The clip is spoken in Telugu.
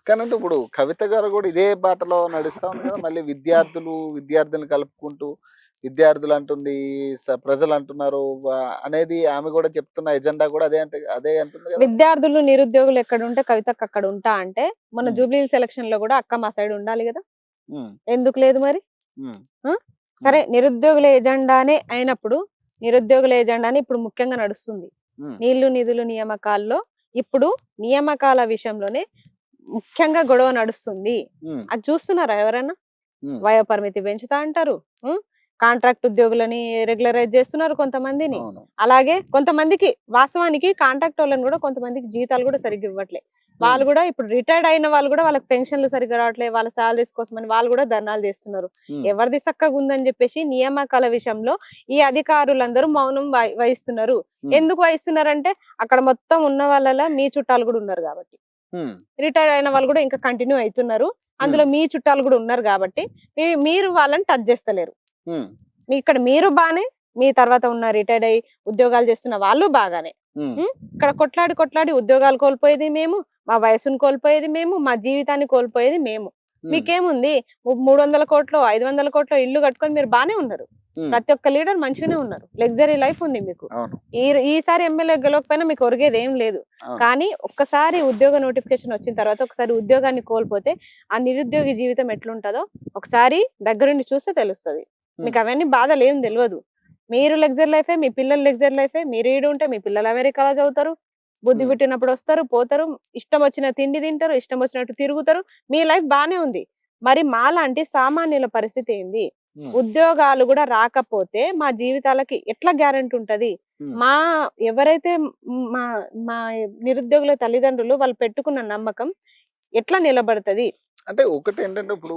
కానంటే ఇప్పుడు కవిత గారు కూడా ఇదే బాటలో నడుస్తా ఉంది కదా! మళ్ళీ విద్యార్థులను కలుపుకుంటూ విద్యార్థులు అంటుంది, ప్రజలు అంటున్నారు అనేది ఆమె కూడా చెప్తున్న ఎజెండా కూడా అదే అంటుంది కదా! విద్యార్థులు, నిరుద్యోగులు ఎక్కడుంటే కవితక్క అక్కడ ఉంటా అంటే, మొన్న హ్మ్. జూబ్లీ హిల్స్ ఎలక్షన్‌లో గూడా అక్క మా సైడ్ ఉండాలి గదా! హ్మ్. ఎందుకు లేదు మరి? హ్మ్. ఆ! హ్మ్. సరే నిరుద్యోగుల ఎజెండానే అయినప్పుడు, నిరుద్యోగుల ఎజెండానే ఇప్పుడు ముఖ్యంగా నడుస్తుంది. హ్మ్. నీళ్లు, నిధులు నియామకాల్లో ఇప్పుడు నియామకాల విషయంలోనే ముఖ్యంగా గొడవ నడుస్తుంది. హ్మ్. అది చూస్తున్నారా ఎవరన్నా? హ్మ్. వయోపరిమితి పెంచుతా అంటారు. హ్మ్. కాంట్రాక్ట్ ఉద్యోగులని రెగ్యులరైజ్ చేస్తున్నారు కొంతమందిని. అవును. అలాగే కొంతమందికి వాస్తవానికి కాంట్రాక్టోళ్ళని గూడా కొంతమందికి జీతాలు గూడా సరిగ్గా ఇవ్వట్లే. హ్మ్. వాళ్ళు గూడా ఇప్పుడు రిటైర్డ్ అయిన వాళ్ళు గూడా వాళ్ళకి పెన్షన్‌లు సరిగ్గా రావట్లే. వాళ్ళ సాలరీస్ కోసమని వాళ్ళు గూడా ధర్నాలు చేస్తున్నారు. హ్మ్. ఎవరిది సక్కగుందని జెప్పేసి నియామకాల విషయంలో ఈ అధికారులందరూ మౌనం వహిస్తున్నారు. హ్మ్. ఎందుకు వహిస్తున్నారంటే అక్కడ మొత్తం ఉన్న వాళ్ళలా మీ చుట్టాలు గూడా ఉన్నారు గాబట్టి. హ్మ్. రిటైర్ అయిన వాళ్ళు గూడా ఇంకా కంటిన్యూ అయితున్నారు. హ్మ్. అందులో మీ చుట్టాలు గూడా ఉన్నారు గాబట్టి, మీరు వాళ్ళని టచ్ జేస్తలేరు. హ్మ్. ఇక్కడ మీరు బానే, మీ తర్వాత ఉన్న రిటైర్డ్ అయ్యి ఉద్యోగాలు చేస్తున్న వాళ్ళు బాగానే. హ్మ్. హ్మ్. ఇక్కడ కొట్లాడి, కొట్లాడి ఉద్యోగాలు కోల్పోయేది మేము, మా వయస్సును కోల్పోయేది మేము, మా జీవితాన్ని కోల్పోయేది మేము. హ్మ్. మీకేముంది 300,00,00,000 500,00,00,000 ఇల్లు కట్టుకొని మీరు బానే ఉన్నారు. హ్మ్. ప్రతి ఒక్క లీడర్ మంచిగానే ఉన్నారు. లగ్జరీ లైఫ్ ఉంది మీకు. అవును. ఈసారి ఎమ్మెల్యే గెలవకపోయినా మీకు ఒరిగేదేం లేదు. అవును. కానీ ఒక్కసారి ఉద్యోగ నోటిఫికేషన్ వచ్చిన తర్వాత ఒకసారి ఉద్యోగాన్ని కోల్పోతే ఆ నిరుద్యోగి జీవితం ఎట్లుంటదో ఒకసారి దగ్గరుండి చూస్తే తెలుస్తది. హ్మ్. మీకవన్నీ బాధలేం దెల్వదు. మీరు లగ్జరీ లైఫే, మీ పిల్లలు లగ్జరీ లైఫే. మీరు ఈడుంటే మీ పిల్లలు అమెరికాలో చదువుతారు. బుద్ధి హ్మ్. పుట్టినప్పుడు వస్తారు, పోతారు. ఇష్టం వచ్చిన తిండి తింటారు, ఇష్టం వచ్చినట్టు తిరుగుతారు. మీ లైఫ్ బానే ఉంది. మరి మాలాంటి సామాన్యుల పరిస్థితి ఏంది? హ్మ్. ఉద్యోగాలు గూడా రాకపోతే మా జీవితాలకి ఎట్లా గ్యారంటీ ఉంటది? హ్మ్. మా ఎవరైతే మా మా నిరుద్యోగుల తల్లిదండ్రులు వాళ్ళు పెట్టుకున్న నమ్మకం ఎట్లా నిలబడతది? అంటే ఒకటేంటంటే ఇప్పుడు